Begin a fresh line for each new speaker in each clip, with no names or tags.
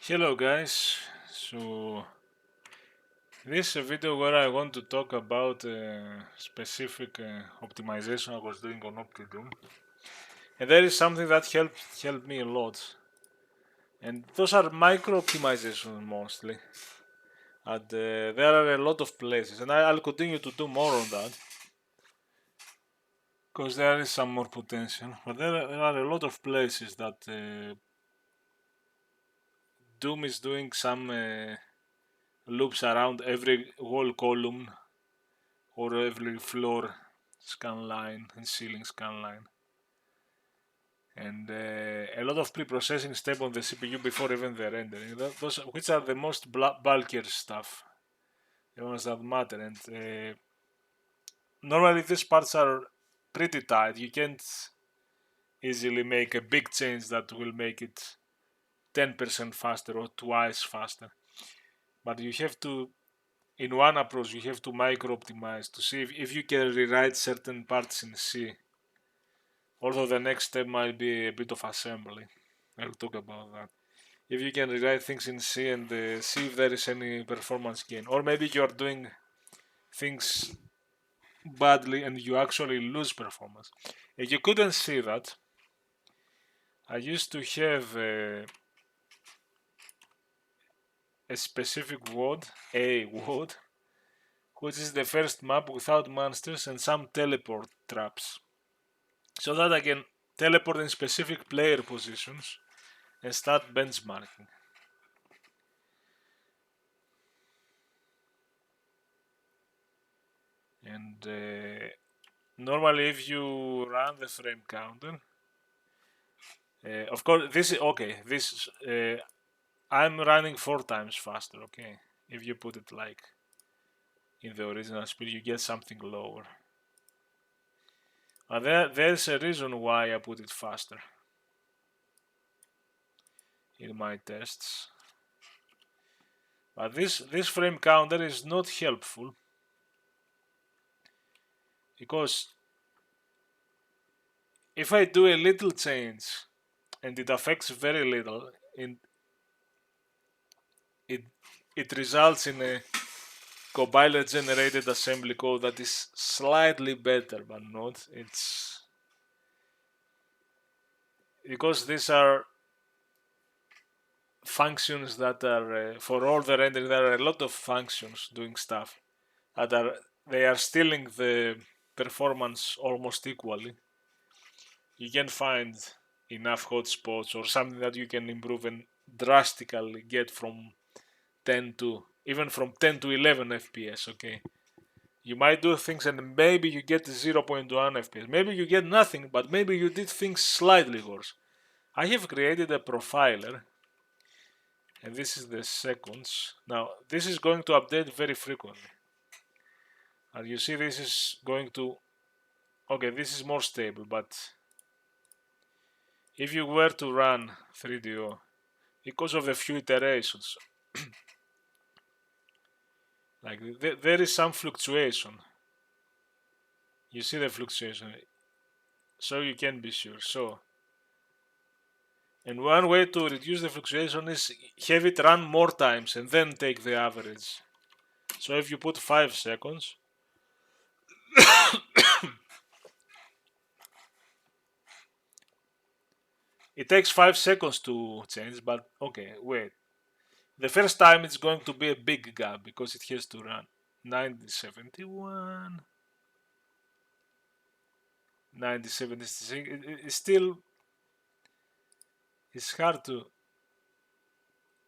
Hello guys, so this is a video where I want to talk about a specific optimization I was doing on OptiDoom, and there is something that helped me a lot, and those are micro optimizations mostly, and there are a lot of places, and I'll continue to do more on that because there is some more potential, but there are a lot of places that Doom is doing some loops around every wall column or every floor scan line and ceiling scan line, and a lot of pre-processing step on the CPU before even the rendering. Those which are the most bulkier stuff, the ones that matter. And normally these parts are pretty tight. You can't easily make a big change that will make it 10% faster or twice faster. But you have to, in one approach, you have to micro optimize to see if you can rewrite certain parts in C. Although the next step might be a bit of assembly. I'll talk about that. If you can rewrite things in C and see if there is any performance gain. Or maybe you are doing things badly and you actually lose performance. If you couldn't see that, I used to have a specific word, which is the first map without monsters and some teleport traps. So that I can teleport in specific player positions and start benchmarking. And normally if you run the frame counter, of course this is okay, this I'm running 4 times faster, okay. If you put it like in the original speed, you get something lower, but there's a reason why I put it faster in my tests. But this frame counter is not helpful because if I do a little change and it affects very little, and it results in a compiler generated assembly code that is slightly better, but not. It's because these are functions that are for all the rendering. There are a lot of functions doing stuff that are they are stealing the performance almost equally. You can find enough hotspots or something that you can improve and drastically get from 10 to even from 10 to 11 FPS. Okay, you might do things and maybe you get 0.1 FPS. Maybe you get nothing, but maybe you did things slightly worse. I have created a profiler, and this is the seconds. Now, this is going to update very frequently. And you see this is going to... Okay, this is more stable, but if you were to run 3DO, because of the few iterations, like there is some fluctuation. You see the fluctuation, so you can be sure. So, and one way to reduce the fluctuation is have it run more times and then take the average. So if you put 5 seconds, it takes 5 seconds to change, but okay, wait. The first time it's going to be a big gap because it has to run 9071, 9076. It's still, it's hard to,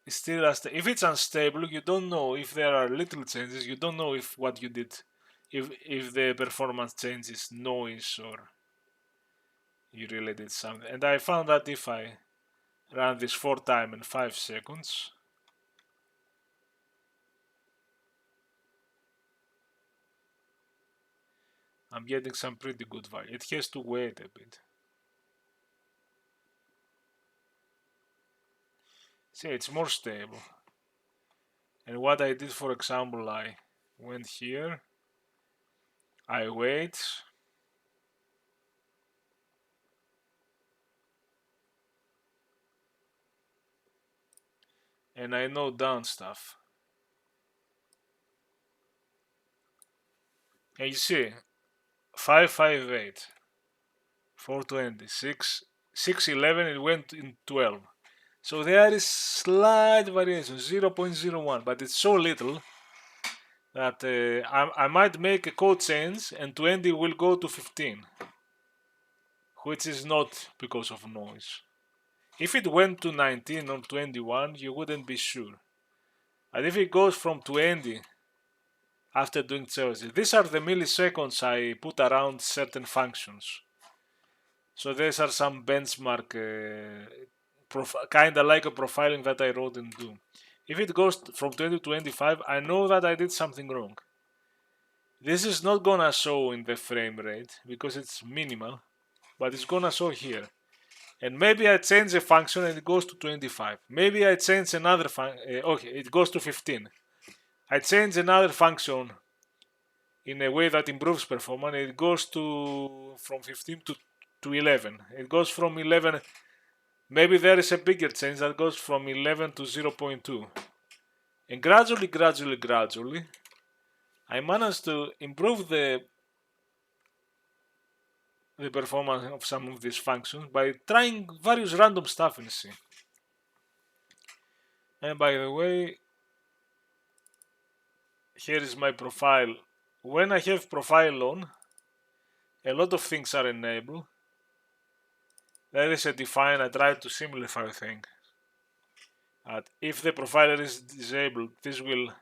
it's still, if it's unstable, you don't know if there are little changes, you don't know if what you did, if the performance changes noise or you really did something. And I found that if I run this 4 times in 5 seconds, I'm getting some pretty good value. It has to wait a bit. See, it's more stable. And what I did, for example, I went here, I wait, and I know down stuff. And you see, 558, 420, 611, it went in 12. So there is slight variation, 0.01, but it's so little that I might make a code change and 20 will go to 15, which is not because of noise. If it went to 19 or 21, you wouldn't be sure. And if it goes from 20 after doing choices, these are the milliseconds I put around certain functions. So these are some benchmark, kind of like a profiling that I wrote in Doom. If it goes from 20 to 25, I know that I did something wrong. This is not gonna show in the frame rate because it's minimal, but it's gonna show here. And maybe I change a function and it goes to 25. Maybe I change another function, okay, it goes to 15. I change another function in a way that improves performance. It goes to from 15 to 11. It goes from 11. Maybe there is a bigger change that goes from 11 to 0.2. And gradually, I managed to improve the performance of some of these functions by trying various random stuff in C. And by the way, here is my profile. When I have profile on, a lot of things are enabled. There is a define, I try to simplify things. If the profiler is disabled, this will,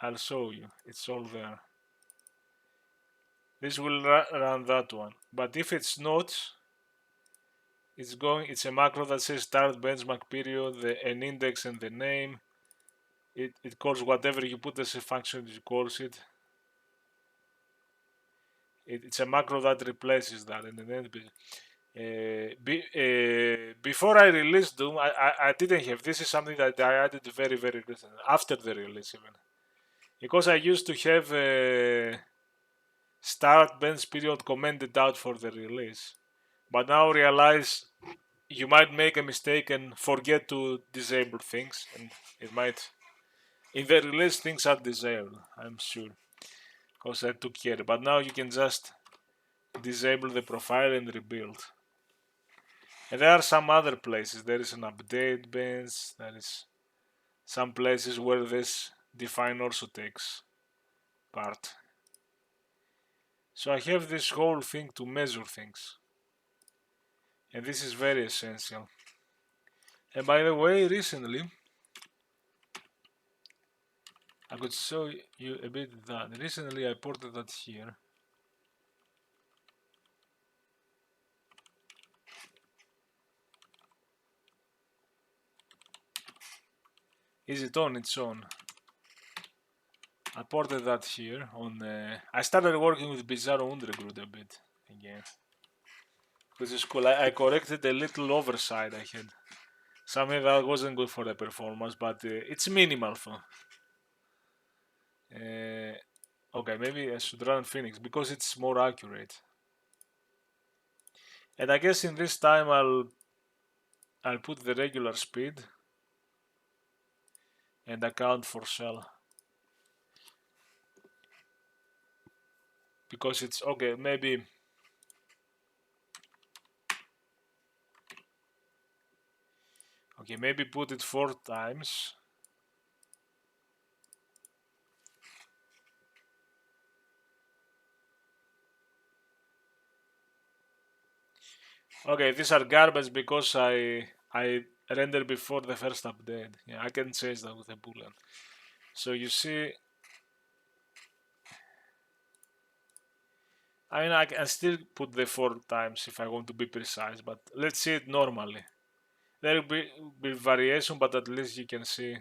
I'll show you, it's all there. This will run that one. But if it's not, it's a macro that says start benchmark period, an index and the name. It calls whatever you put as a function, it calls it. It's a macro that replaces that in the end. Before I released Doom, I didn't have. This is something that I added very recently, after the release even. Because I used to have start bench period commented out for the release. But now realize you might make a mistake and forget to disable things, and it might. In the release, things are disabled, I'm sure, because I took care. But now you can just disable the profile and rebuild. And there are some other places. There is an update bench. There is some places where this define also takes part. So I have this whole thing to measure things. And this is very essential. And by the way, recently, I could show you a bit that. Recently I ported that here. Is it on? It's on. I ported that here on. I started working with Bizarro Underground a bit again, which is cool. I corrected a little oversight I had, something that wasn't good for the performance, but it's minimal. Okay, maybe I should run Phoenix because it's more accurate. And I guess in this time I'll put the regular speed and account for shell. Because it's okay, maybe put it 4 times. Okay, these are garbage because I rendered before the first update. Yeah, I can change that with a boolean. So you see, I mean, I can still put the 4 times if I want to be precise, but let's see it normally. There will be variation, but at least you can see.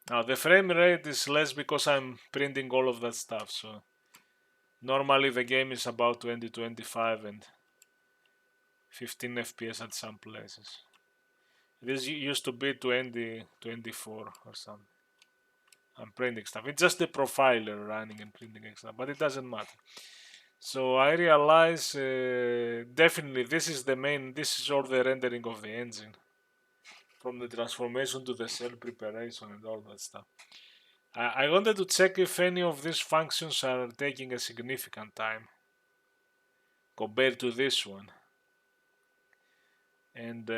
Now the frame rate is less because I'm printing all of that stuff, so normally the game is about 20-25 and 15 FPS at some places. This used to be 20-24 or something. I'm printing stuff. It's just the profiler running and printing stuff, but it doesn't matter. So I realize definitely this is all the rendering of the engine, from the transformation to the cell preparation and all that stuff. I wanted to check if any of these functions are taking a significant time compared to this one. And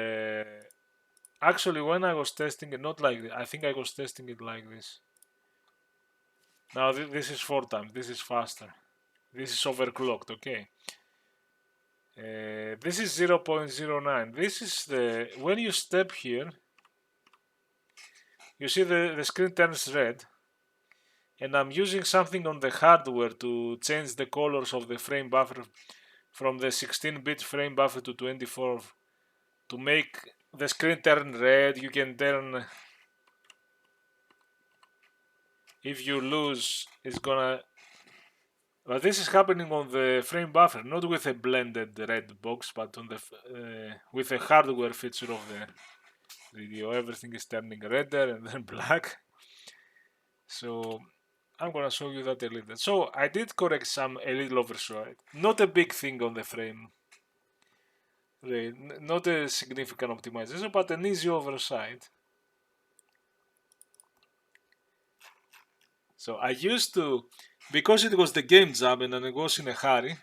actually, when I was testing it, not like this, I think I was testing it like this. Now this is 4 times, this is faster. This is overclocked, okay. This is 0.09. This is the, when you step here, you see the screen turns red, and I'm using something on the hardware to change the colors of the frame buffer from the 16-bit frame buffer to 24 to make the screen turn red. You can turn, if you lose, it's gonna, but this is happening on the frame buffer, not with a blended red box, but on the with a hardware feature of the video. Everything is turning redder and then black. So I'm gonna show you that a little. So I did correct a little oversight. Not a big thing on the frame rate, not a significant optimization, but an easy oversight. So I used to, because it was the game jam and I was in a hurry,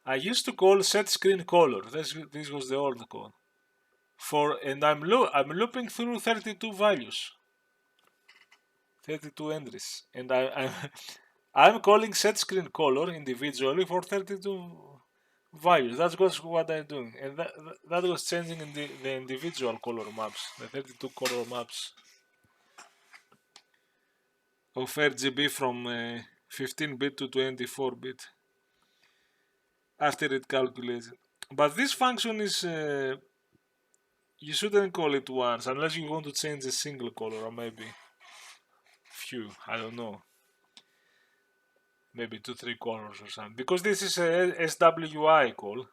I used to call set screen color. This was the old code. And I'm looping through 32 values, 32 entries, and I'm calling set screen color individually for 32 values. That's what I'm doing, and that was changing in the individual color maps, the 32 color maps of RGB from 15-bit to 24-bit after it calculates it. But this function is you shouldn't call it once unless you want to change a single color, or maybe few, I don't know, maybe 2-3 colors or something, because this is a SWI call,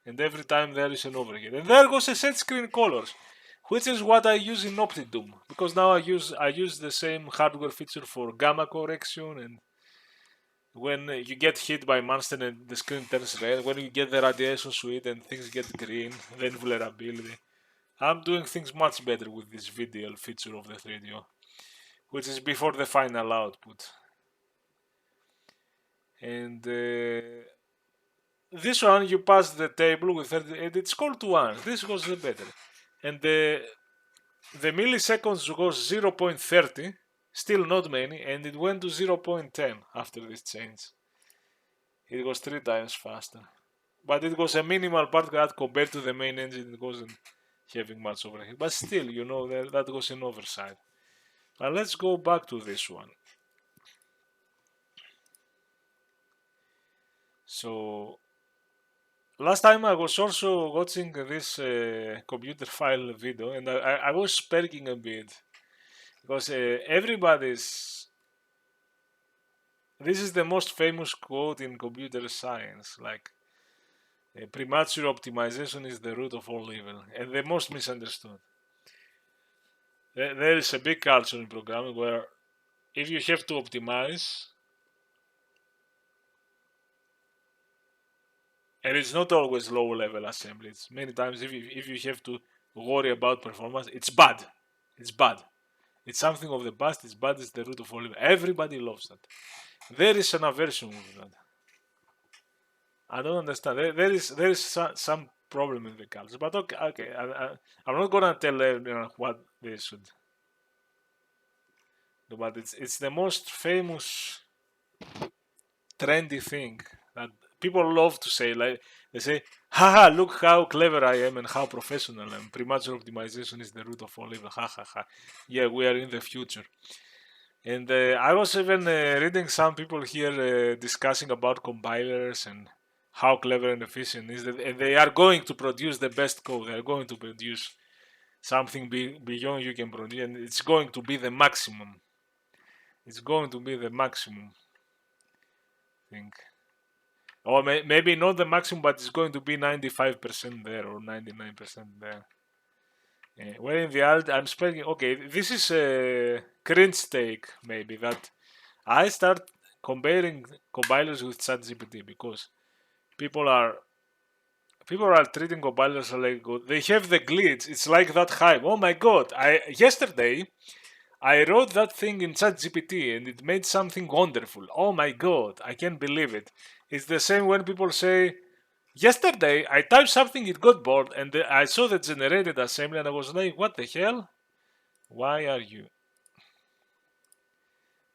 and every time there is an overhead, and there goes a set screen colors, which is what I use in OptiDoom, because now I use the same hardware feature for gamma correction, and when you get hit by monster and the screen turns red, when you get the radiation suite and things get green, then vulnerability. I'm doing things much better with this video feature of the 3DO, which is before the final output. And this one you pass the table with 30, and it's called to once. This goes better. And the milliseconds goes 0.30, still not many, and it went to 0.10 after this change. It was 3 times faster. But it was a minimal part that compared to the main engine, it wasn't having much overhead. But still, you know, that was an oversight. But let's go back to this one. So last time I was also watching this computer file video, and I was sparking a bit because everybody's. This is the most famous quote in computer science, like premature optimization is the root of all evil, and the most misunderstood. There is a big culture in programming where if you have to optimize, and it's not always low level assembly, it's many times if you have to worry about performance, it's bad. It's bad. It's something of the past, it's bad, it's the root of all evil. Everybody loves that. There is an aversion with that. I don't understand. There is some problem in the culture, but okay. I'm not gonna tell everyone what they should do, but it's the most famous trendy thing that people love to say. Like they say, haha, look how clever I am and how professional I am. Premature optimization is the root of all evil. Ha ha ha. Yeah, we are in the future. And I was even reading some people here discussing about compilers and how clever and efficient is that, and they are going to produce the best code. They are going to produce something beyond you can produce, and it's going to be the maximum. It's going to be the maximum thing, or maybe not the maximum, but it's going to be 95% there or 99% there. Well, in the alt, I'm spelling. Okay, this is a cringe take, maybe that I start comparing compilers with ChatGPT, because people are treating compilers like good. They have the glitch. It's like that hype. Oh my god! Yesterday I wrote that thing in ChatGPT and it made something wonderful. Oh my god! I can't believe it. It's the same when people say, yesterday I typed something, it got bored, and I saw the generated assembly, and I was like, what the hell? Why are you?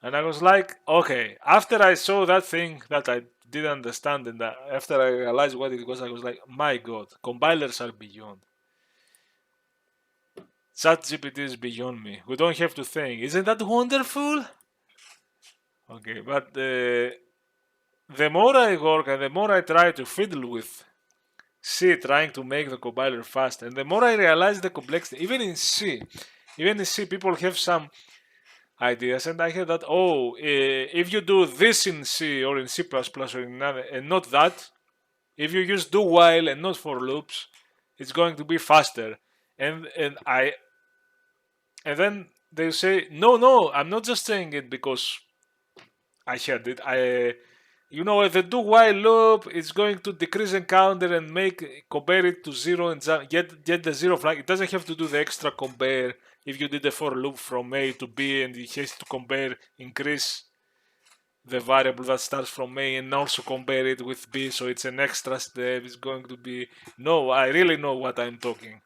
And I was like, okay. After I saw that thing that I didn't understand, and after I realized what it was, I was like, my god, compilers are beyond. ChatGPT is beyond me. We don't have to think. Isn't that wonderful? Okay, but the more I work and the more I try to fiddle with C, trying to make the compiler fast, and the more I realize the complexity, even in C, people have some ideas, and I have that. Oh, if you do this in C or in C++ or in another, and not that, if you use do while and not for loops, it's going to be faster. And then they say, no, I'm not just saying it because I heard it. The do while loop is going to decrease encounter and compare it to zero and get the zero flag. It doesn't have to do the extra compare if you did a for loop from A to B and it has to compare, increase the variable that starts from A and also compare it with B, so it's an extra step. It's going to be, no, I really know what I'm talking.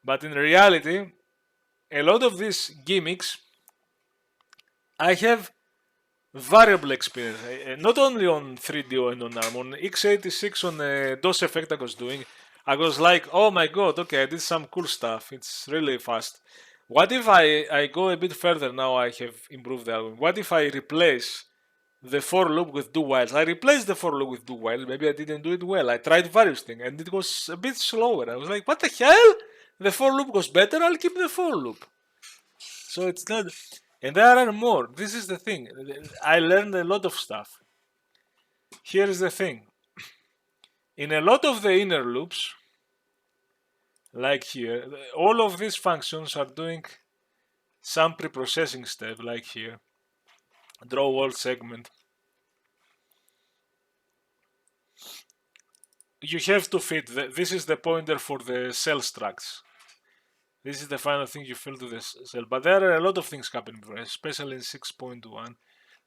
But in reality, a lot of these gimmicks, I have variable experience, not only on 3DO and on ARM, on x86 on DOS effect I was doing, I was like, oh my god, okay, I did some cool stuff, it's really fast. What if I go a bit further now I have improved the algorithm? What if I replace the for loop with do whiles? I replaced the for loop with do whiles, maybe I didn't do it well, I tried various things and it was a bit slower. I was like, what the hell? The for loop was better, I'll keep the for loop. So it's not, and there are more. This is the thing. I learned a lot of stuff. Here is the thing. In a lot of the inner loops, like here, all of these functions are doing some pre-processing step, like here. Draw all segment. You have to fit, this is the pointer for the cell structs. This is the final thing you fill to the cell. But there are a lot of things happening, especially in 6.1.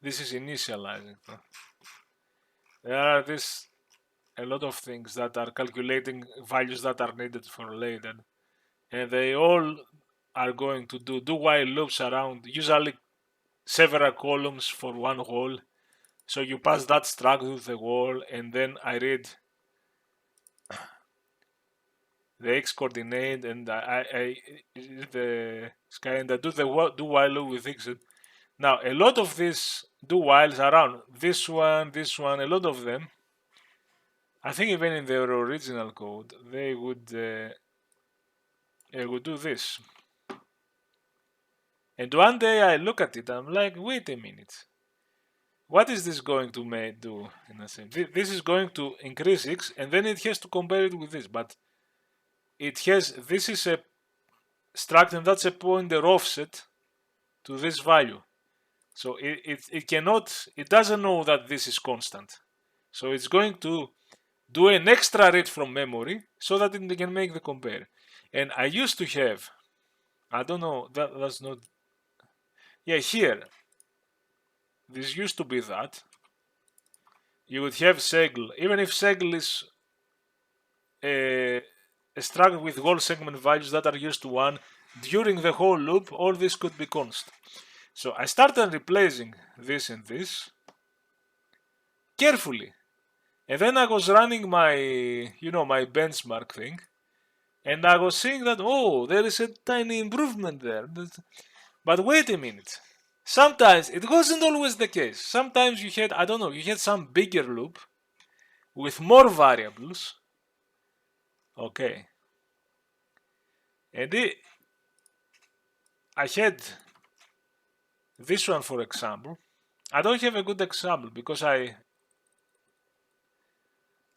This is initializing. There are a lot of things that are calculating values that are needed for later. And they all are going to do while loops around, usually several columns for one whole. So you pass that struct to the wall, and then I read the x coordinate, and I the sky, and I do the do while loop with x. Now a lot of these do whiles around, this one, a lot of them, I think even in their original code, they would do this. And one day I look at it, I'm like, wait a minute. What is this going to do? In a sense, this is going to increase x, and then it has to compare it with this. But this is a struct, and that's a pointer offset to this value. So it doesn't know that this is constant. So it's going to do an extra read from memory so that it can make the compare. And I used to have, I don't know, that's not, yeah, here, this used to be that. You would have segl, even if segl is a struct with whole segment values that are used to 1, during the whole loop, all this could be const. So I started replacing this and this carefully. And then I was running my benchmark thing, and I was seeing that, oh, there is a tiny improvement there. But wait a minute. Sometimes it wasn't always the case. Sometimes you had some bigger loop with more variables. Okay. And I had this one, for example. I don't have a good example because I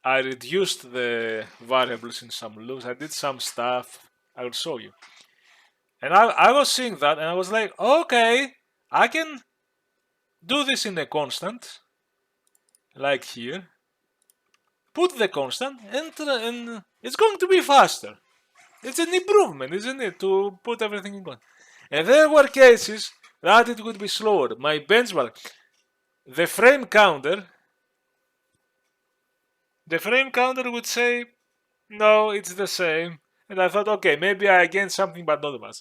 reduced the variables in some loops. I did some stuff. I will show you. And I was seeing that and I was like, okay, I can do this in a constant. like here, put the constant, and it's going to be faster. It's an improvement, isn't it, to put everything in constant. And there were cases that it would be slower. My benchmark, the frame counter, would say, no, it's the same. And I thought, okay, maybe I gained something, but not much.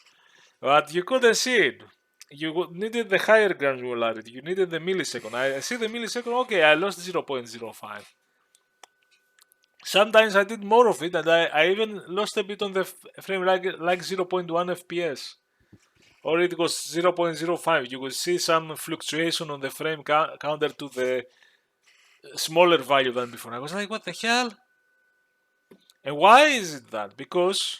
But you couldn't see it. You needed the higher granularity. You needed the millisecond. I see the millisecond. Okay, I lost 0.05. Sometimes I did more of it, and I even lost a bit on the frame, like 0.1 FPS. Or it was 0.05. You will see some fluctuation on the frame counter to the smaller value than before. I was like, what the hell? And why is it that? Because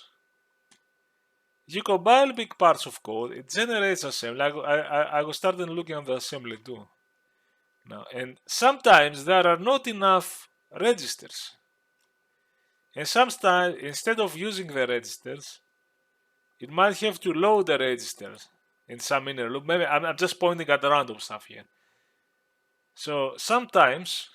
you compile big parts of code, it generates assembly. I was starting looking at the assembly too. Now, and sometimes there are not enough registers. And sometimes, instead of using the registers, it might have to load the registers in some inner loop. Maybe I'm just pointing at random stuff here. So sometimes,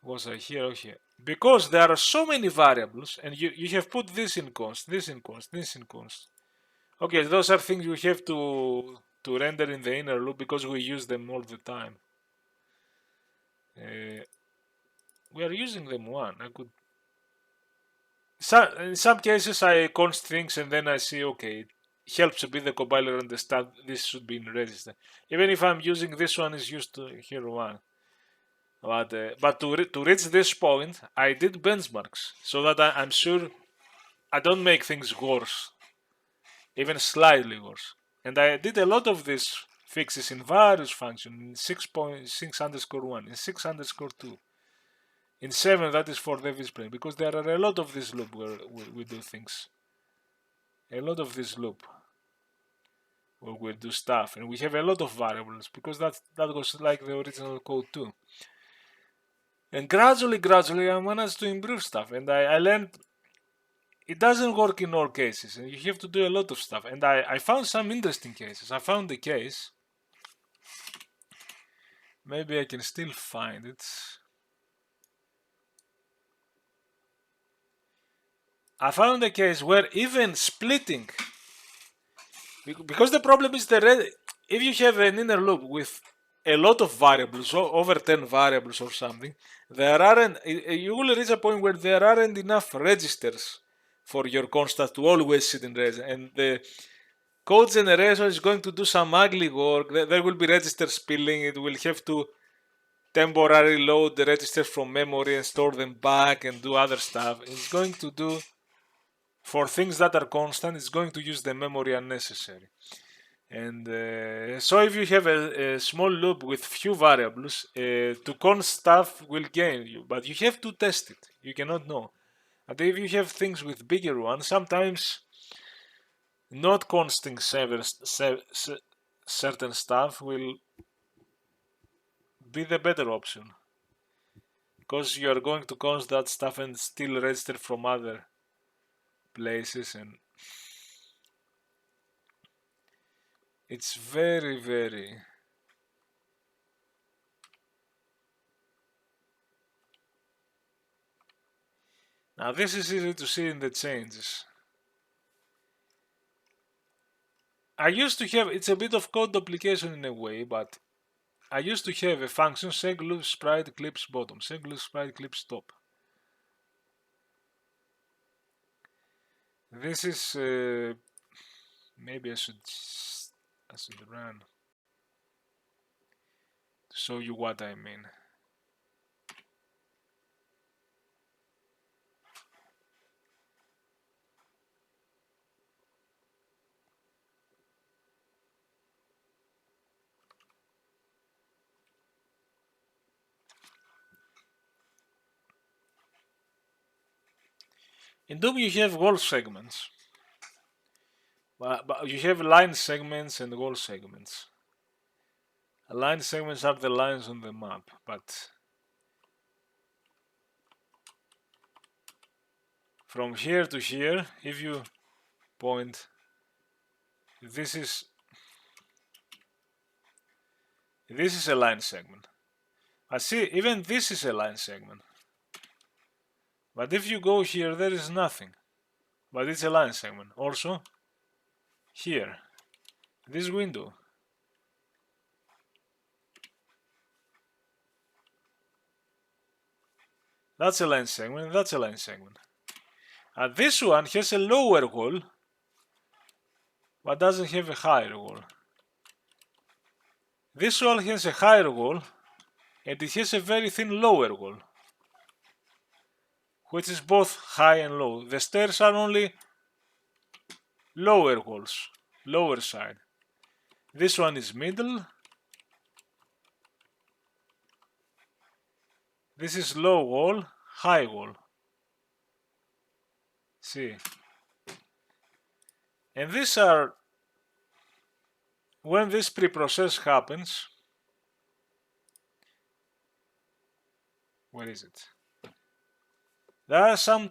was I here or here? Because there are so many variables, and you have put this in const, this in const, this in const. Okay, those are things we have to render in the inner loop because we use them all the time. We are using them one. I could. In some cases, I const things and then I see, okay, it helps a bit the compiler understand this should be in register. Even if I'm using this one is used to here one. But to reach this point, I did benchmarks so that I'm sure I don't make things worse, even slightly worse. And I did a lot of these fixes in various functions, in 6.6 underscore 1, in 6 underscore 2, in 7, that is for the display, because there are a lot of this loop where we do things. A lot of this loop where we do stuff, and we have a lot of variables because that was like the original code too. And gradually, I managed to improve stuff, and I learned it doesn't work in all cases, and you have to do a lot of stuff. And I found some interesting cases. I found the case. Maybe I can still find it. I found a case where even splitting, because the problem is if you have an inner loop with a lot of variables, over 10 variables or something, you will reach a point where there aren't enough registers for your constant to always sit in register. And the code generation is going to do some ugly work. There will be register spilling. It will have to temporarily load the registers from memory and store them back and do other stuff. It's going to do, for things that are constant, it's going to use the memory unnecessary. And so if you have a small loop with few variables, to const stuff will gain you, but you have to test it. You cannot know. But if you have things with bigger ones, sometimes not consting certain stuff will be the better option, because you are going to const that stuff and still register from other places, and it's very now this is easy to see in the changes. I used to have, it's a bit of code duplication in a way, but I used to have a function seg loop sprite clips bottom, seg loop sprite clips top. This is maybe I should run to show you what I mean. In Doom you have wall segments, but you have line segments and wall segments. Line segments are the lines on the map, but from here to here, if you point, this is This is a line segment. I see, even this is a line segment. But if you go here, there is nothing. But it's a line segment. Also, here, this window. That's a line segment, that's a line segment. And this one has a lower wall, but doesn't have a higher wall. This one has a higher wall, and it has a very thin lower wall, which is both high and low. The stairs are only lower walls, lower side. This one is middle. This is low wall, high wall. See? And these are, when this pre-process happens, where is it? There are some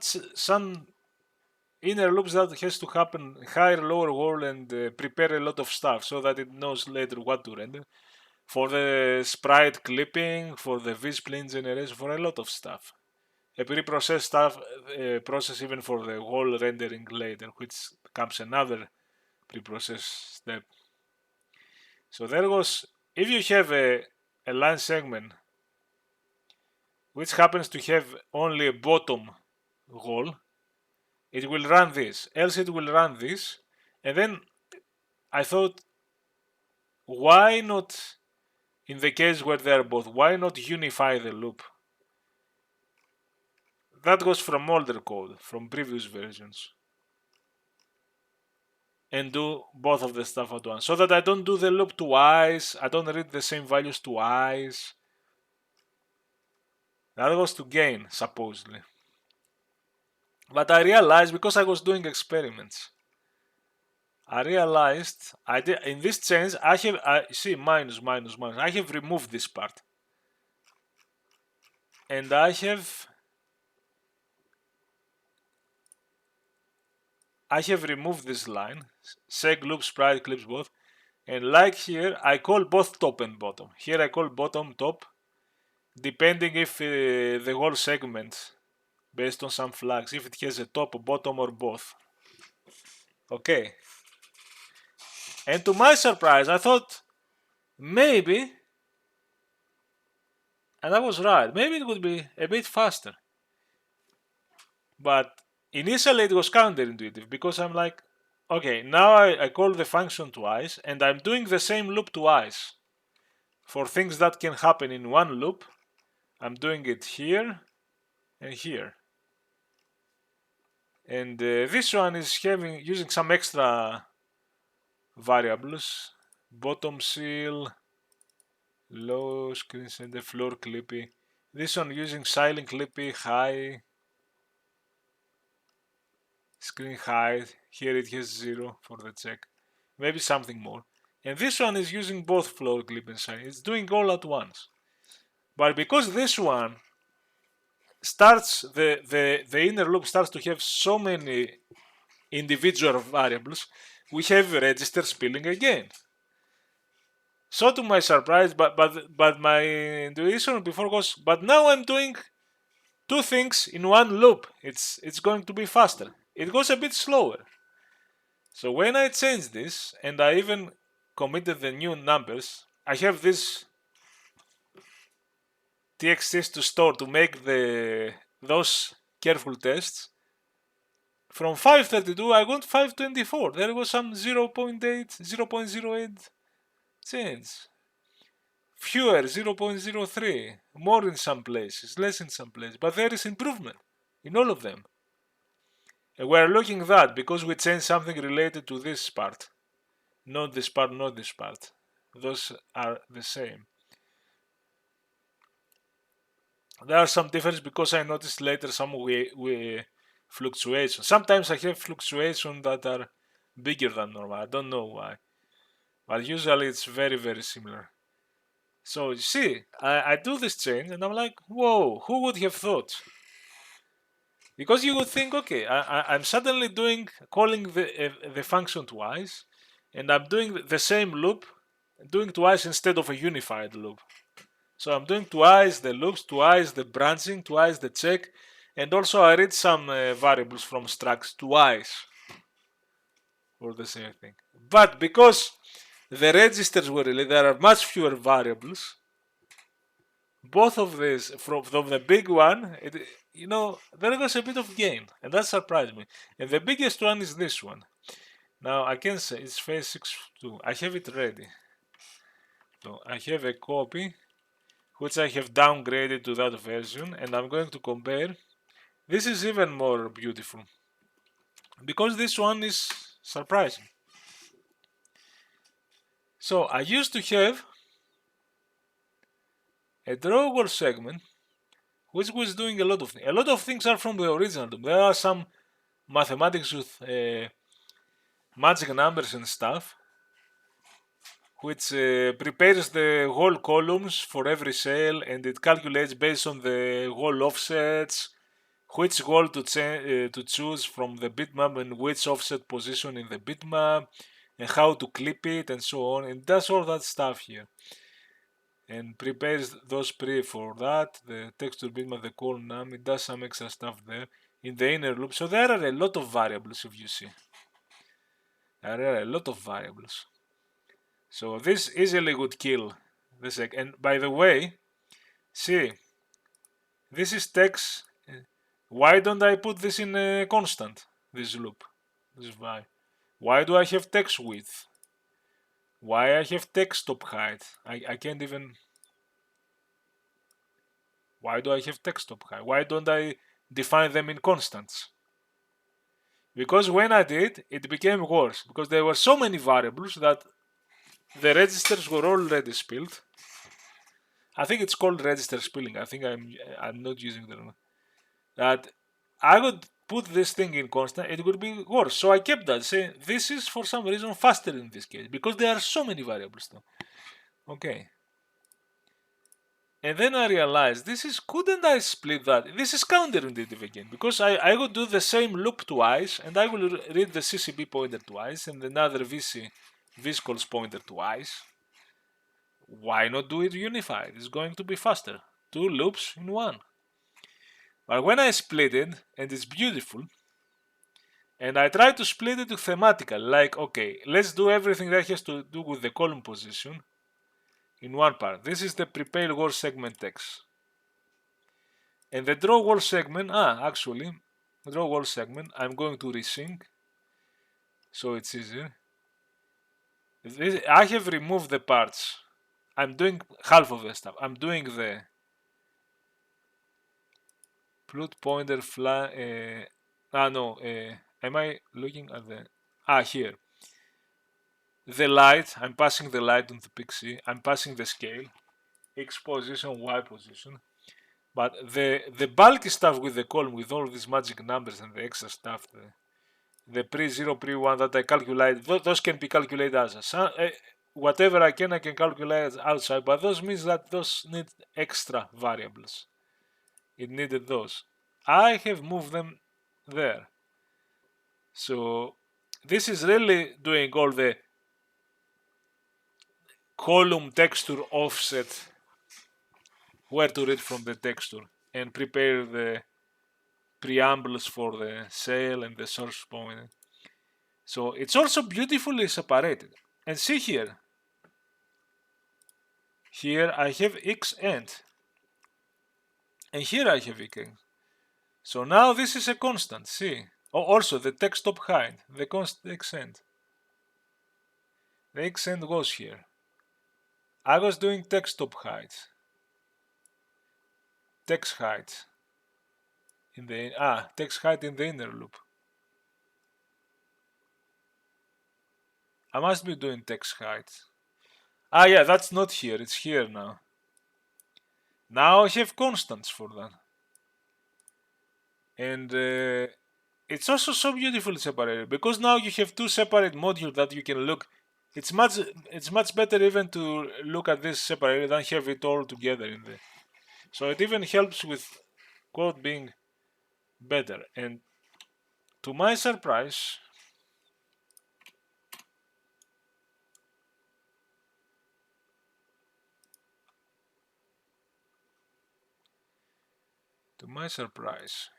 inner loops that has to happen higher, lower wall, and prepare a lot of stuff so that it knows later what to render. For the sprite clipping, for the v-spline generation, for a lot of stuff. A pre-process stuff, process even for the wall rendering later, which comes another pre-process step. So there was, if you have a line segment which happens to have only a bottom wall, it will run this, else it will run this. And then I thought, why not, in the case where they are both, why not unify the loop? That was from older code, from previous versions. And do both of the stuff at once, so that I don't do the loop twice, I don't read the same values twice. That was to gain, supposedly. But I realized, because I was doing experiments, I realized I did, in this change I see minus, I have removed this part. And I have removed this line, seg loop sprite clips both, and like here I call both top and bottom. Here I call bottom top, depending if the whole segment, based on some flags, if it has a top, bottom, or both. Okay. And to my surprise, I thought maybe, and I was right, maybe it would be a bit faster. But initially it was counterintuitive, because I'm like, okay, now I call the function twice, and I'm doing the same loop twice. For things that can happen in one loop, I'm doing it here and here. And this one is using some extra variables, bottom seal, low screen center, floor clippy. This one using silent clippy, high screen height. Here it has 0 for the check, maybe something more. And this one is using both floor clip and silent. It's doing all at once. But because this one starts, the inner loop starts to have so many individual variables, we have register spilling again. So to my surprise, but my intuition before was, but now I'm doing two things in one loop. It's going to be faster. It goes a bit slower. So when I changed this, and I even committed the new numbers, I have this txts to store to make those careful tests. From 532 I got 524. There was some 0.8, 0.08 change. Fewer, 0.03. More in some places, less in some places. But there is improvement in all of them. And we're looking at that because we changed something related to this part. Not this part, not this part. Those are the same. There are some differences because I noticed later some fluctuations. Sometimes I have fluctuations that are bigger than normal. I don't know why. But usually it's very, very similar. So you see, I do this change and I'm like, whoa, who would have thought? Because you would think, okay, I'm suddenly calling the function twice, and I'm doing the same loop, doing twice instead of a unified loop. So I'm doing twice the loops, twice the branching, twice the check, and also I read some variables from structs twice for the same thing. But because the registers were really, there are much fewer variables, both of these, from the big one, there was a bit of gain, and that surprised me. And the biggest one is this one. Now I can say it's phase 6.2. I have it ready. So I have a copy which I have downgraded to that version, and I'm going to compare. This is even more beautiful because this one is surprising. So I used to have a drawable segment which was doing a lot of things. A lot of things are from the original. There are some mathematics with magic numbers and stuff, which prepares the whole columns for every cell, and it calculates based on the whole offsets which wall to choose from the bitmap and which offset position in the bitmap and how to clip it and so on, and does all that stuff here and prepares those pre for that, the texture bitmap, the call num, it does some extra stuff there in the inner loop. So there are a lot of variables. If you see, there are a lot of variables, so this easily would kill the sec. And by the way, see, this is text. Why don't I put this in a constant, this loop, this var? Why do I have text width? Why I have text top height? I can't even. Why do I have text top height? Why don't I define them in constants? Because when I did, it became worse because there were so many variables that the registers were already spilled. I think it's called register spilling. I think I'm not using the that I would put this thing in constant, it would be worse. So I kept that, saying this is for some reason faster in this case because there are so many variables now. Okay. And then I realized couldn't I split that? This is counterintuitive again because I would do the same loop twice and I will read the CCB pointer twice and another vscalls pointer twice. Why not do it unified? It's going to be faster. Two loops in one. But when I split it, and it's beautiful, and I try to split it to thematical, like, okay, let's do everything that has to do with the column position in one part. This is the prepare wall segment text. And the draw wall segment, actually, draw wall segment, I'm going to resync, so it's easier. I have removed the parts. I'm doing half of the stuff. I'm doing the plot pointer fly. Am I looking at the. Here. The light, I'm passing the light on the pixie. I'm passing the scale. X position, Y position. But the bulky stuff with the column, with all these magic numbers and the extra stuff, the pre-0, pre-1 that I calculate, those can be calculated as whatever I can calculate outside, but those means that those need extra variables. It needed those. I have moved them there. So this is really doing all the column texture offset, where to read from the texture, and prepare the preambles for the cell and the source point. So it's also beautifully separated. And see here. Here I have x end. And here I have x end. So now this is a constant, see. Oh, also the text top height, the constant x end. The x end goes here. I was doing text top height. Text height. Text height in the inner loop. I must be doing text height. Yeah, that's not here, it's here now. Now I have constants for that. And it's also so beautifully separated because now you have two separate modules that you can look. It's much better even to look at this separated than have it all together in there. So it even helps with code being better. And to my surprise, To my surprise.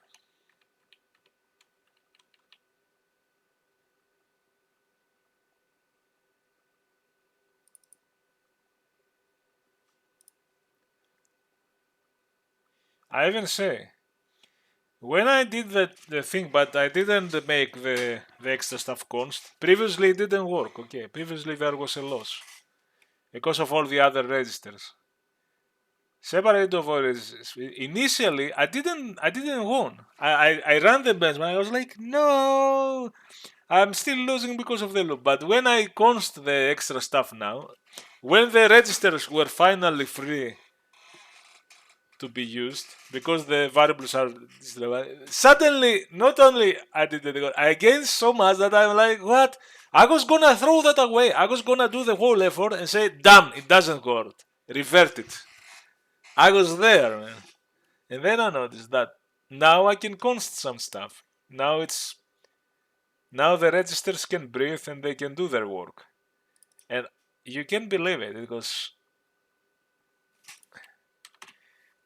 I even say, when I did the thing, but I didn't make the extra stuff const, previously it didn't work, okay, previously there was a loss, because of all the other registers. Separate of origins. Initially, I didn't won. I ran the benchmark. I was like, no, I'm still losing because of the loop. But when I const the extra stuff now, when the registers were finally free to be used, because the variables are suddenly, not only I did it, I gained so much that I'm like, what? I was gonna throw that away. I was gonna do the whole effort and say, damn, it doesn't work. Revert it. I was there, man. And then I noticed that now I can const some stuff. Now the registers can breathe and they can do their work. And you can believe it because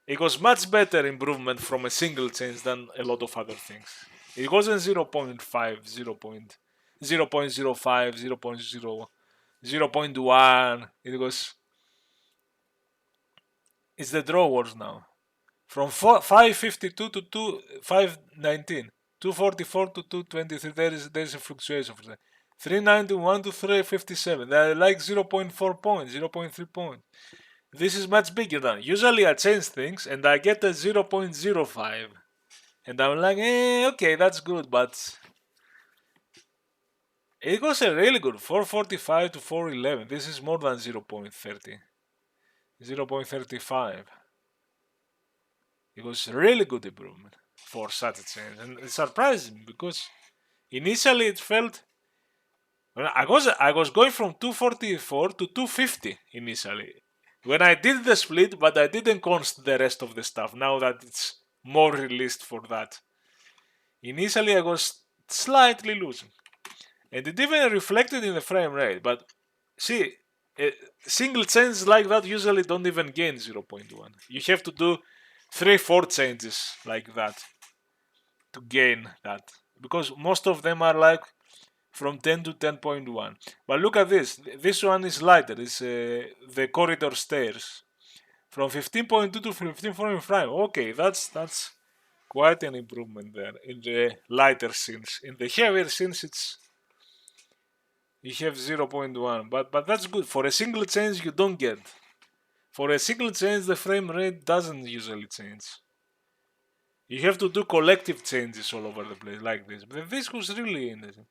it was much better improvement from a single change than a lot of other things. It wasn't 0.5, 0.05, 0.1. It's the drawers now. From 552 to 519, 244 to 223, there is a fluctuation for that. 391 to 357, they're like 0.4 points, 0.3 points. This is much bigger than. Usually I change things and I get a 0.05. And I'm like, okay, that's good, but it was a really good 445 to 411. This is more than 0.30, 0.35. It was a really good improvement for such a change, and it surprised me because initially it felt I was going from 244 to 250 initially when I did the split, but I didn't const the rest of the stuff. Now that it's more released for that, initially I was slightly losing, and it even reflected in the frame rate. But see, single changes like that usually don't even gain 0.1. You have to do 3-4 changes like that to gain that, because most of them are like from 10 to 10.1. But look at this. This one is lighter. It's the corridor stairs from 15.2 to 15.5. Okay, that's quite an improvement there in the lighter scenes. In the heavier scenes, it's you have 0.1, but that's good. For a single change, you don't get. For a single change, the frame rate doesn't usually change. You have to do collective changes all over the place like this. But this was really interesting.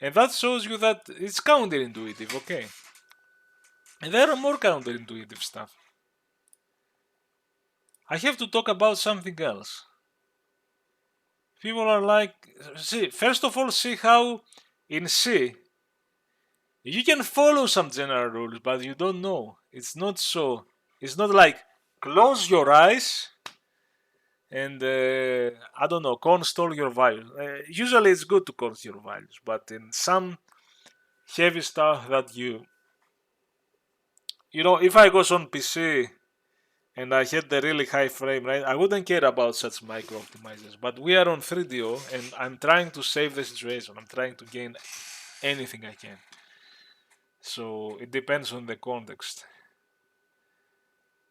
And that shows you that it's counterintuitive, okay? And there are more counterintuitive stuff. I have to talk about something else. People are like, see, first of all, see how in C you can follow some general rules, but you don't know. It's not so. It's not like close your eyes and I don't know, const all your values. Usually it's good to const your values, but in some heavy stuff that if I was on PC and I had the really high frame rate, I wouldn't care about such micro optimizers. But we are on 3DO and I'm trying to save the situation. I'm trying to gain anything I can. So it depends on the context.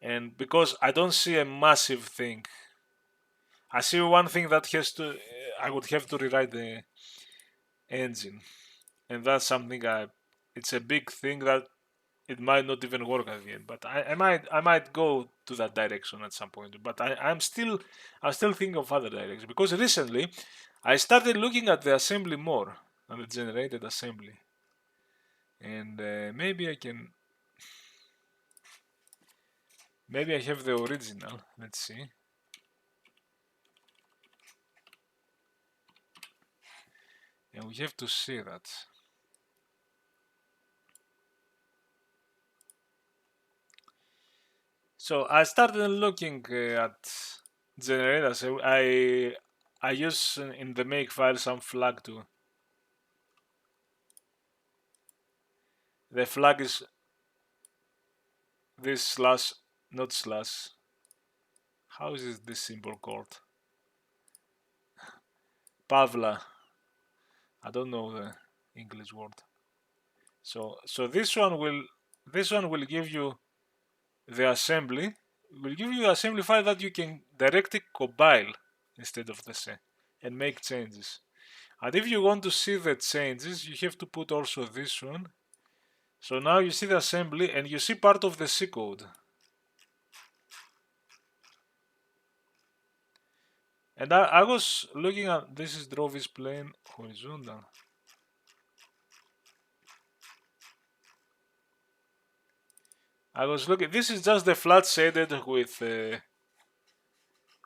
And because I don't see a massive thing, I see one thing that I would have to rewrite the engine. And that's something it's a big thing that it might not even work at the end, but I might go to that direction at some point. But I'm still thinking of other directions because recently I started looking at the assembly more and the generated assembly, and maybe I have the original. Let's see. And we have to see that. So I started looking at generators. I use in the make file some flag to. The flag is this slash, not slash. How is this symbol called? Pavla. I don't know the English word. So this one will give you the assembly. Will give you the assembly file that you can directly compile instead of the C and make changes. And if you want to see the changes, you have to put also this one. So now you see the assembly and you see part of the C code. And I was looking at, this is draw this plane horizontal. I was looking, this is just the flat shaded with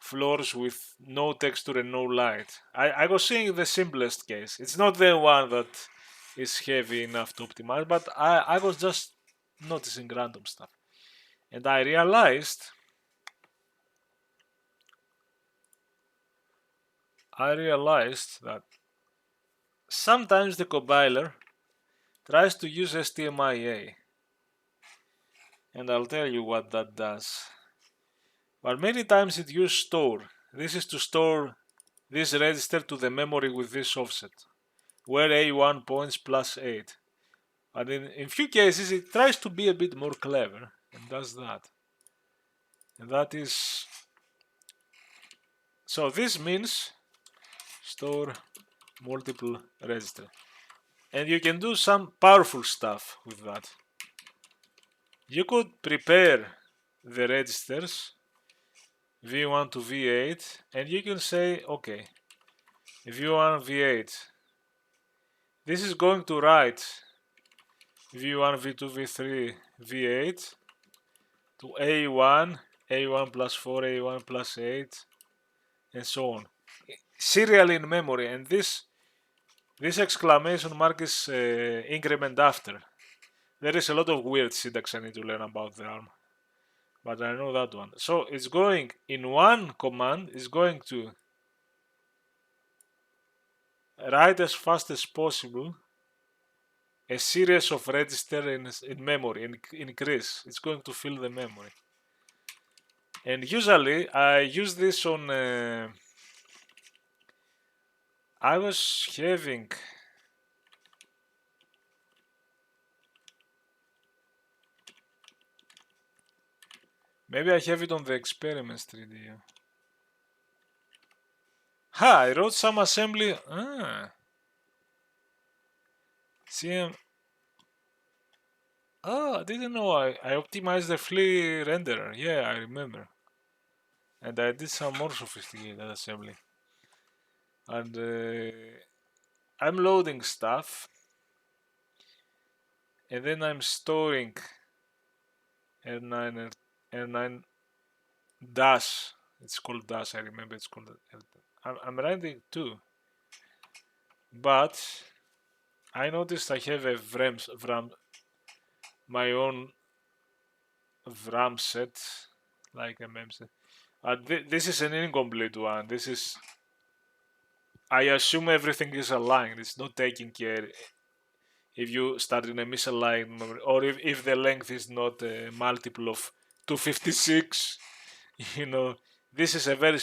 floors with no texture and no light. I was seeing the simplest case. It's not the one that is heavy enough to optimize, but I was just noticing random stuff. And I realized that sometimes the compiler tries to use STMIA. And I'll tell you what that does. But many times it uses store. This is to store this register to the memory with this offset, where A1 points plus 8. But in few cases it tries to be a bit more clever and does that. And that is... So this means store multiple register. And you can do some powerful stuff with that. You could prepare the registers V1 to V8 and you can say, okay, V1 V8, this is going to write V1 V2 V3 V8 to A1, A1 plus 4, A1 plus 8 and so on, serially in memory. And this exclamation mark is increment after. There is a lot of weird syntax I need to learn about the ARM, but I know that one. So it's going in one command, is going to write as fast as possible a series of registers in memory, increase. It's going to fill the memory. And usually I use this on, I was having, maybe I have it on the experiments 3D. Ha, I wrote some assembly. CM. Oh, I didn't know. I optimized the flea renderer. Yeah, I remember. And I did some more sophisticated assembly. And I'm loading stuff. And then I'm storing R9 R9 dash. It's called dash. I remember it's called. I'm writing too. But I noticed I have a my own VRAM set, like a mem set. This is an incomplete one. This is, I assume everything is aligned. It's not taking care if you start in a misaligned memory, or if the length is not a multiple of 256. You know, this is a very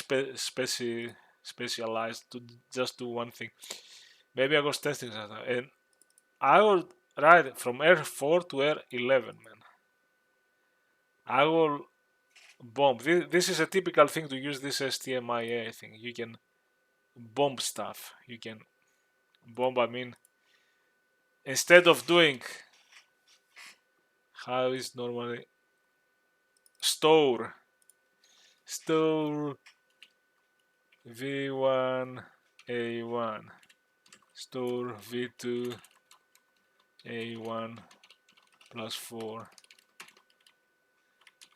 specialized to just do one thing. Maybe I was testing that, and I will write from R4 to R11, man. I will bomb. This is a typical thing to use this STMIA thing. You can bomb stuff. You can bomb, I mean, instead of doing how is normally store V1 A1 store V2 A1 plus 4.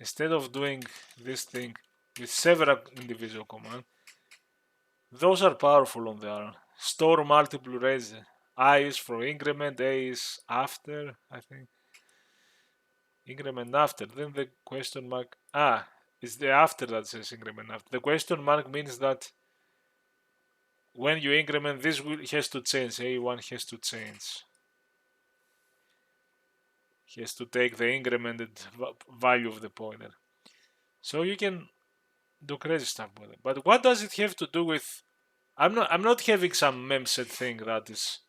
Instead of doing this thing with several individual commands, those are powerful on the ARM. Store multiple registers. I is for increment, A is after, I think. Increment after. Then the question mark. It's the after that says increment after. The question mark means that when you increment, this has to change. A1 has to change. He has to take the incremented value of the pointer. So you can do crazy stuff with it. But what does it have to do with I'm not having some memset thing that is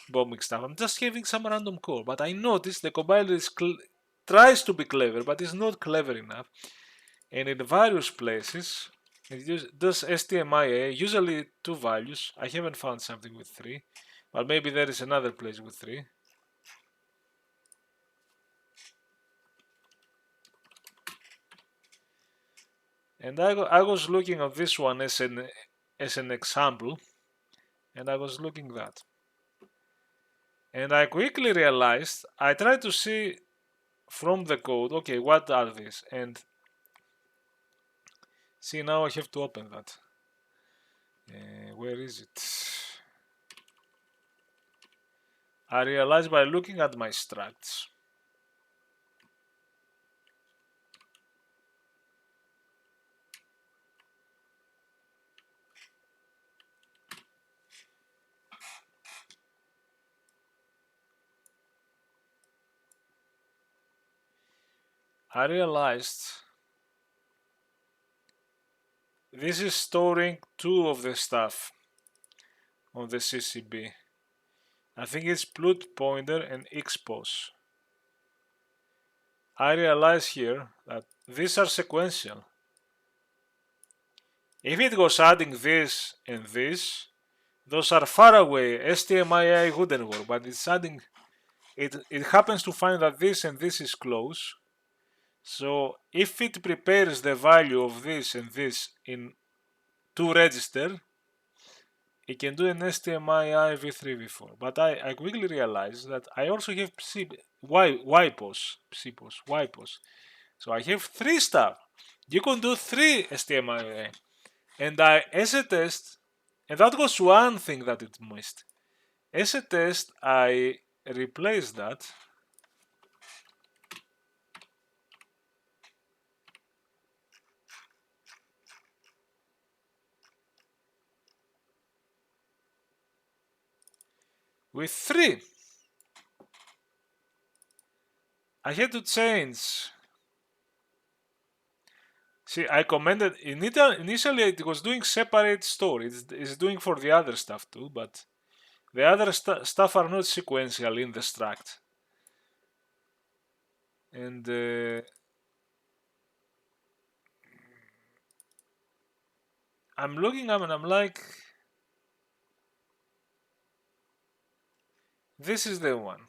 bombing stuff. I'm just having some random code. But I noticed the compiler tries to be clever, but is not clever enough. And in various places, it does STMIA, usually 2 values. I haven't found something with 3, but maybe there is another place with 3. And I was looking at this one as an example, and I was looking that. And I quickly realized, I tried to see from the code, okay, what are these? And see, now I have to open that. Where is it? I realized by looking at my structs. I realized this is storing 2 of the stuff on the CCB. I think it's plut pointer and expose. I realize here that these are sequential. If it was adding this and this, those are far away. STMIA wouldn't work, but it's adding. It happens to find that this and this is close. So if it prepares the value of this and this in 2 register, it can do an STMII v3 v4. But I quickly realized that I also have YPOS. So I have 3 stuff. You can do 3 STMII. And as a test, and that was one thing that it missed. As a test, I replaced that with 3. I had to change. See, I commented, initially it was doing separate store. It's doing for the other stuff too, but the other stuff are not sequential in the struct. And I'm looking up and I'm like, this is the one.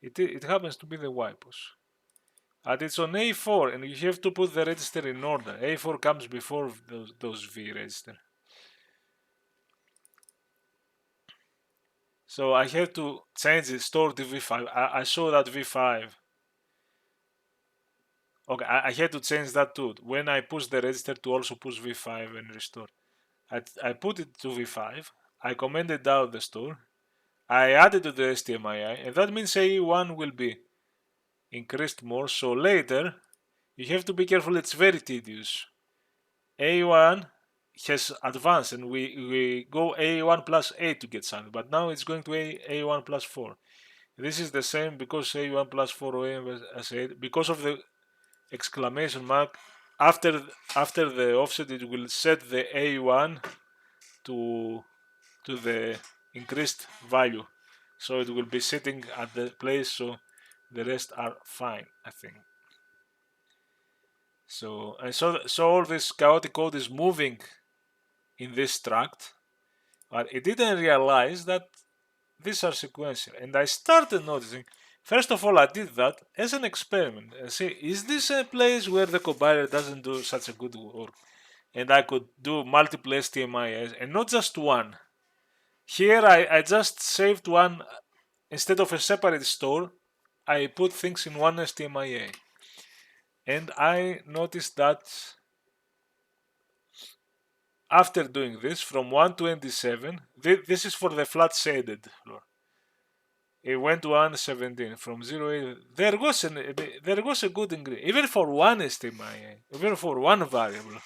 It happens to be the YPOS. And it's on A4, and you have to put the register in order. A4 comes before those V register. So I have to change the store to V5. I saw that V5. Okay, I had to change that too. When I push the register to also push V5 and restore. I put it to V5. I commented out the store. I added to the STMII, and that means A1 will be increased more. So later, you have to be careful. It's very tedious. A1 has advanced, and we go A1 plus 8 to get something, but now it's going to A1 plus 4. This is the same because A1 plus 4 or A1 plus 8, because of the exclamation mark after the offset, it will set the A1 to the increased value, so it will be sitting at the place, so the rest are fine, I think. So all this chaotic code is moving in this struct, but it didn't realize that these are sequential. And I started noticing, first of all, I did that as an experiment. I say, is this a place where the compiler doesn't do such a good work? And I could do multiple STMIs and not just one. Here I just saved one. Instead of a separate store, I put things in one STMIA. And I noticed that after doing this, from 127, this is for the flat shaded floor. It went to 117 from 08. There was a good ingredient, even for one STMIA, even for one variable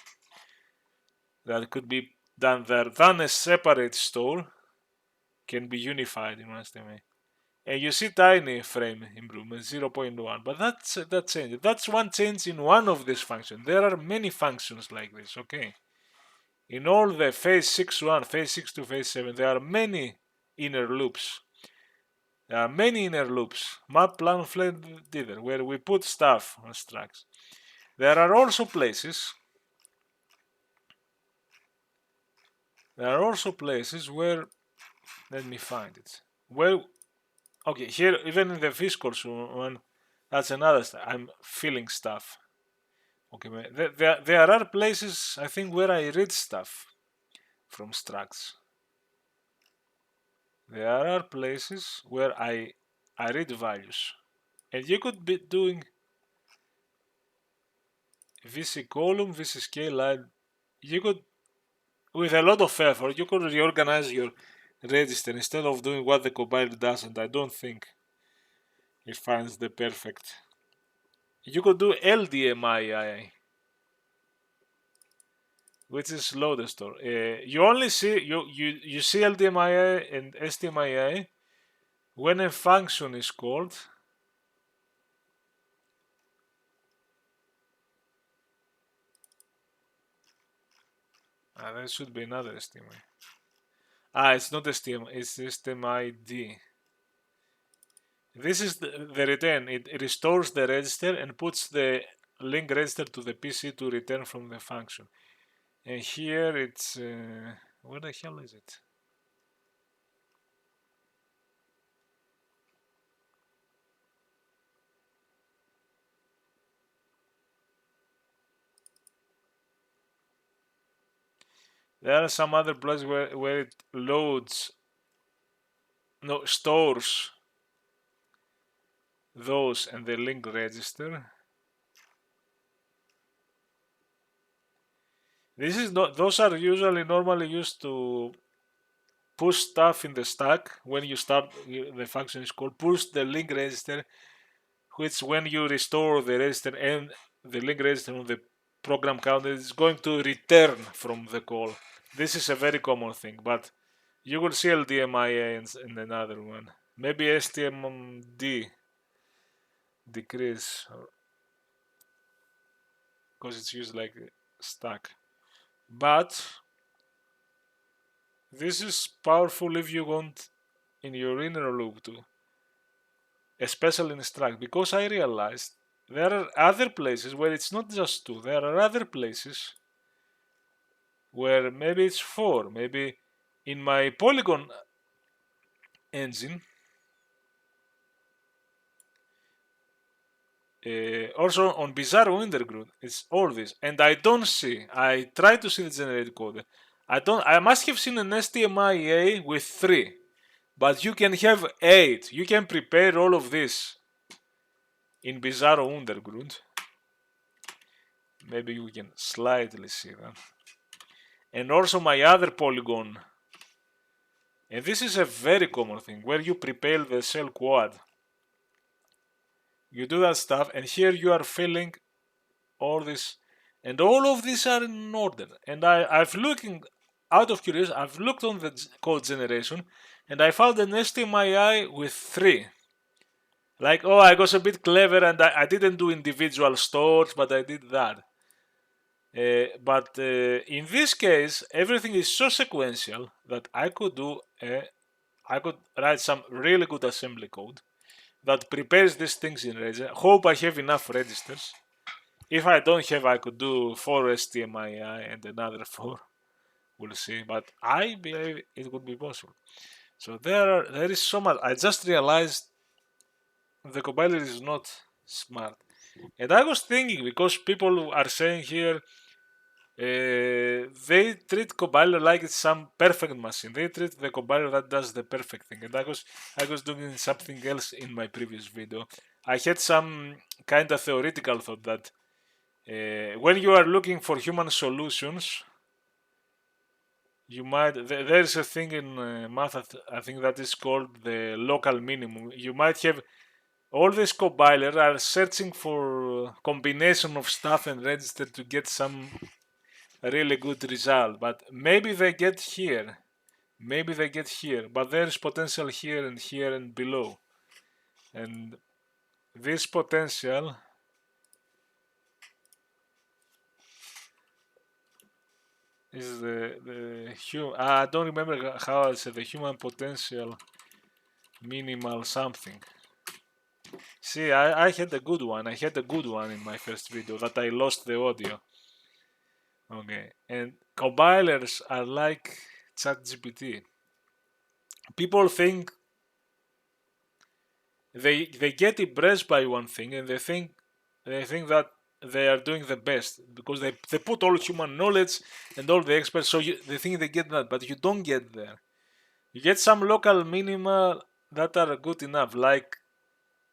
that could be done there. Than a separate store can be unified in one STMIA. And you see tiny frame improvement, 0.1, but that change. That's one change in one of these functions. There are many functions like this, okay? In all the phase 6.1, phase 6 to phase 7, there are many inner loops. There are many inner loops, map, plan, fled, dither, where we put stuff on structs. There are also places where, let me find it, where, okay, here, even in the fiscal one, that's another stuff, I'm filling stuff. Okay, there are places, I think, where I read stuff from structs. There are places where I read values. And you could be doing VC column, VC scale line. You could, with a lot of effort, you could reorganize your register instead of doing what the compiler does, and I don't think it finds the perfect. You could do LDMII, which is loader store. You only see you see LDMII and STMII when a function is called. There should be another STMI. It's not STM, it's STMID. This is the return. It restores the register and puts the link register to the PC to return from the function. And here it's, where the hell is it? There are some other places where it loads, no, stores those and the link register. This is not, those are usually normally used to push stuff in the stack. When you start, the function is called push the link register, which when you restore the register and the link register on the program counter is going to return from the call. This is a very common thing, but you will see LDMIA in another one. Maybe STMD decrease because it's used like a stack. But this is powerful if you want in your inner loop too, especially in struct, because I realized there are other places where it's not just 2, there are other places where maybe it's 4, maybe in my polygon engine, also on Bizarro Underground, it's all this, and I don't see, I try to see the generated code, I must have seen an STMIA with 3, but you can have 8, you can prepare all of this in Bizarro Underground. Maybe you can slightly see that. And also my other polygon, and this is a very common thing, where you prepare the cell quad. You do that stuff, and here you are filling all this, and all of these are in order. And I've looking, out of curiosity, I've looked on the code generation, and I found an STMII with 3. Like, oh, I was a bit clever, and I didn't do individual stores, but I did that. But in this case, everything is so sequential that I could write some really good assembly code that prepares these things in register. Hope I have enough registers. If I don't have, I could do 4 STMII and another 4. We'll see. But I believe it would be possible. So there is so much. I just realized the compiler is not smart. And I was thinking, because people are saying here, they treat compiler like it's some perfect machine. They treat the compiler that does the perfect thing. And I was doing something else in my previous video. I had some kind of theoretical thought that when you are looking for human solutions, you might, there's a thing in math, I think, that is called the local minimum. You might have all these compilers are searching for combination of stuff and register to get some really good result, but maybe they get here, but there's potential here and below, and this potential is the human. I don't remember how I said the human potential minimal something. See, I had a good one. I had a good one in my first video that I lost the audio. Okay, and compilers are like ChatGPT. People think they get impressed by one thing and they think that they are doing the best because they put all human knowledge and all the experts, so they think they get that, but you don't get there. You get some local minima that are good enough, like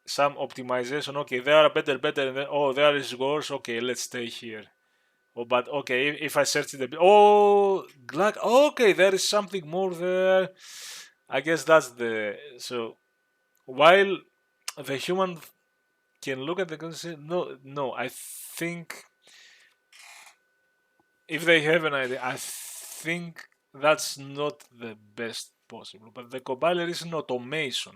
some optimization. Okay, they are better, and then, oh, there is worse. Okay, let's stay here. Oh, but okay, if I search it a bit, oh, like, okay, there is something more there. I guess that's the so while the human can look at the concept, no, I think if they have an idea, I think that's not the best possible. But the compiler is an automation.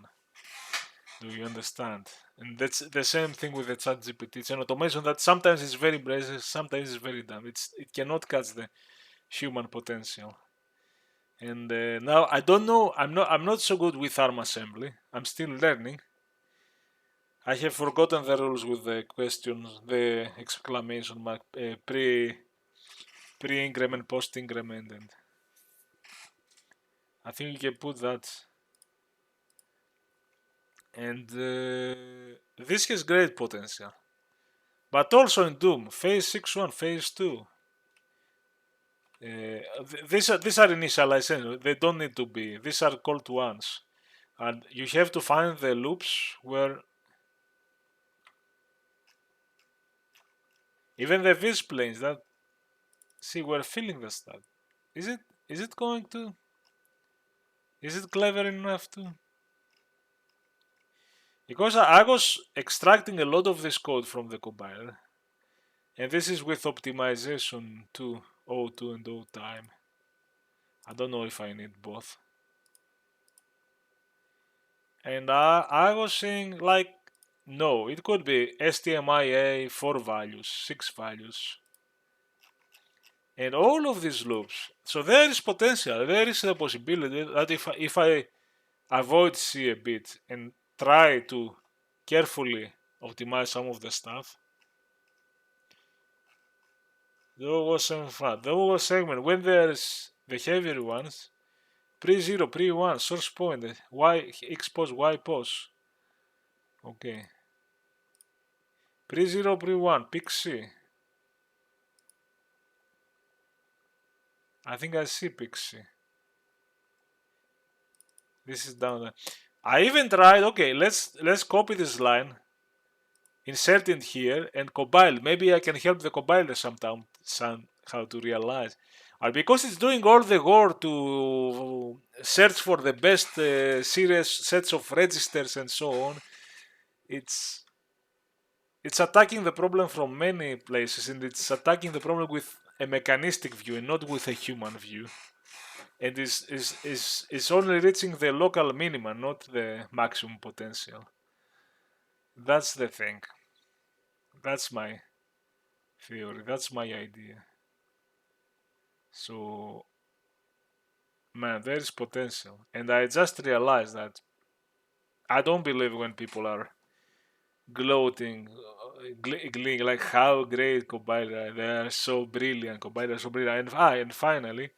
Do you understand? And that's the same thing with the chat GPT. It's an automation that sometimes is very impressive, sometimes is very dumb. It cannot catch the human potential. And now I don't know. I'm not so good with ARM assembly. I'm still learning. I have forgotten the rules with the questions, the exclamation mark, pre increment, post increment, and I think you can put that. And this has great potential, but also in Doom, phase 6.1, phase 2. These are initialization. They don't need to be. These are called ones, and you have to find the loops where even the vis planes that see we're filling the stuff. Is it? Is it going to? Is it clever enough to? Because I was extracting a lot of this code from the compiler, and this is with optimization to O2 and O time. I don't know if I need both. And I was saying like, no, it could be STMIA 4 values, 6 values, and all of these loops. So there is potential, there is a possibility that if I avoid C a bit and try to carefully optimize some of the stuff, there was some fun. There was segment when there's the heavier ones, pre-0, pre-1, source point, y, x pos, y pos. Okay. Pre-0, pre-1, pick C. I think I see pick C. This is down there. I even tried, okay, let's copy this line, insert it here, and compile. Maybe I can help the compiler somehow to realize. Because it's doing all the work to search for the best series sets of registers and so on, it's attacking the problem from many places, and it's attacking the problem with a mechanistic view and not with a human view. And is only reaching the local minima, not the maximum potential. That's the thing. That's my theory. That's my idea. So, man, there is potential. And I just realized that I don't believe when people are gloating, gleeing, like how great compiler, they are so brilliant, compiler so brilliant. And finally,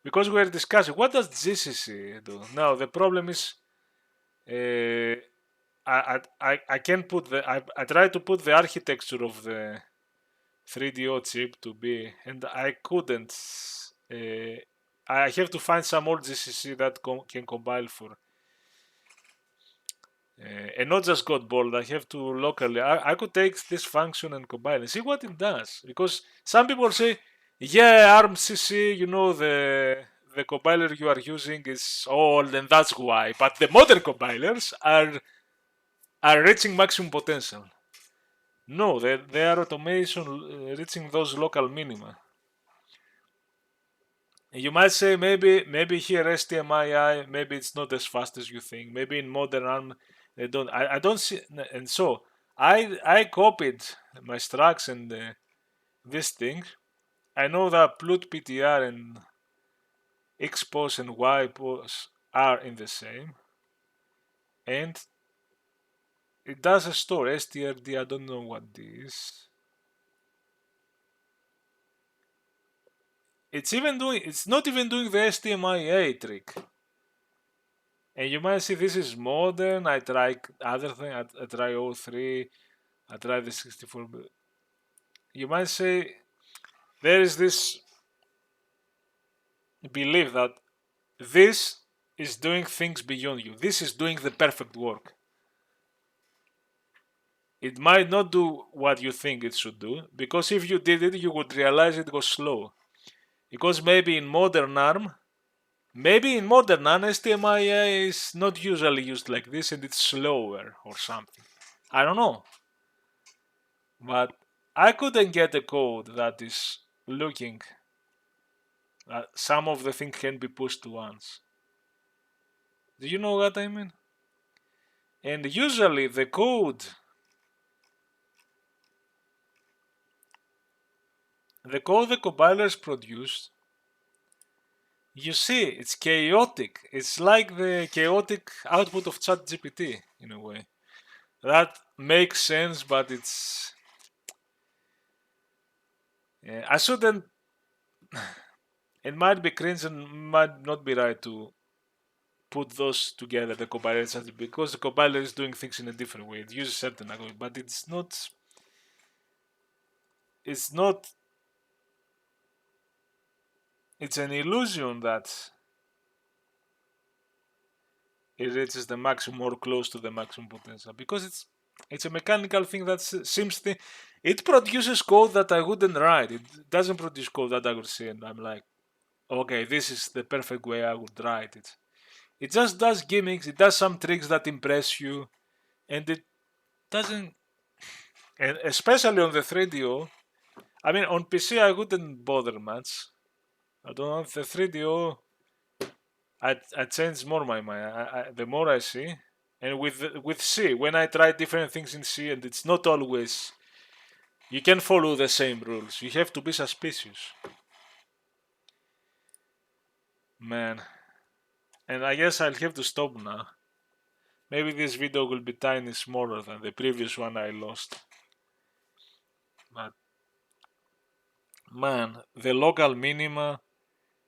because we're discussing, what does GCC do? Now, the problem is, I can put I try to put the architecture of the 3DO chip to be, and I couldn't. I have to find some old GCC that can compile for, and not just got bold. I have to locally. I could take this function and compile and see what it does. Because some people say, yeah, ARM-CC, the compiler you are using is old, and that's why. But the modern compilers are reaching maximum potential. No, they are automation reaching those local minima. You might say maybe here STMII maybe it's not as fast as you think. Maybe in modern ARM they don't. I don't see, and so I copied my structs and this thing, I know that plut ptr and xpos and ypos are in the same, and it does a store strd. I don't know what this. It's not even doing the STMIA trick. And you might see this is modern. I try other thing. I try O3. I try the 64. You might say there is this belief that this is doing things beyond you. This is doing the perfect work. It might not do what you think it should do, because if you did it, you would realize it was slow. Because maybe in modern ARM, STMIA is not usually used like this and it's slower or something. I don't know. But I couldn't get a code that is looking that some of the things can be pushed once. Do you know what I mean? And usually the code the compilers produce, you see, it's chaotic. It's like the chaotic output of ChatGPT in a way. That makes sense, but it's. I shouldn't. It might be cringe and might not be right to put those together, the compiler and ChatGPT, because the compiler is doing things in a different way. It uses certain algorithm, but it's not. It's not. It's an illusion that it reaches the maximum or close to the maximum potential, because it's a mechanical thing that seems it produces code that I wouldn't write. It doesn't produce code that I would see and I'm like, okay, this is the perfect way I would write it. It just does gimmicks, it does some tricks that impress you, and it doesn't. And especially on the 3DO, I mean, on PC I wouldn't bother much. I don't know, the 3DO I change more my mind. The more I see, and with C, when I try different things in C, and it's not always you can follow the same rules. You have to be suspicious, man. And I guess I'll have to stop now. Maybe this video will be tiny smaller than the previous one I lost. But man, the local minima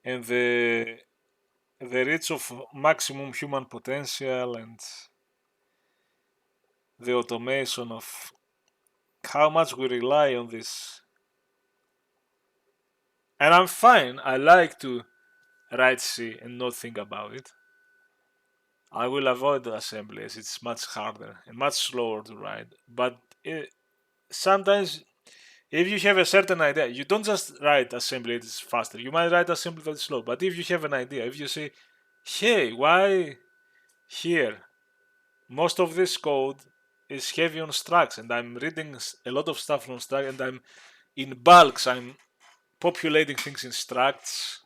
and the reach of maximum human potential and the automation of how much we rely on this. And I'm fine. I like to write C and not think about it. I will avoid the assemblies. It's much harder and much slower to write. But sometimes, if you have a certain idea, you don't just write assembly that is faster. You might write assembly that is slow. But if you have an idea, if you say, hey, why here? Most of this code is heavy on structs, and I'm reading a lot of stuff from structs, and I'm in bulks. I'm populating things in structs.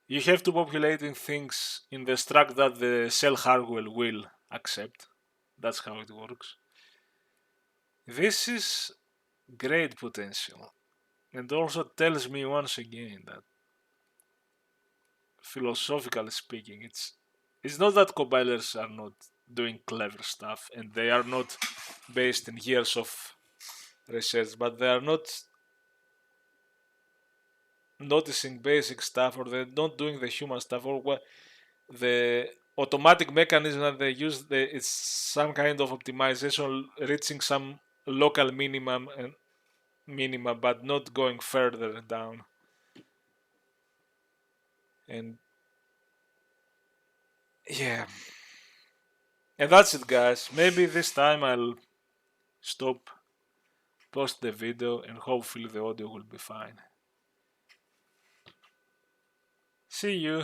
You have to populating things in the struct that the cell hardware will accept. That's how it works. This is great potential, and also tells me once again that, philosophically speaking, it's not that compilers are not doing clever stuff and they are not based in years of research, but they are not noticing basic stuff, or they're not doing the human stuff, or what the automatic mechanism that they use. It's some kind of optimization reaching some local minima, but not going further down. And yeah, and that's it, guys. Maybe this time I'll stop, post the video, and hopefully the audio will be fine. See you.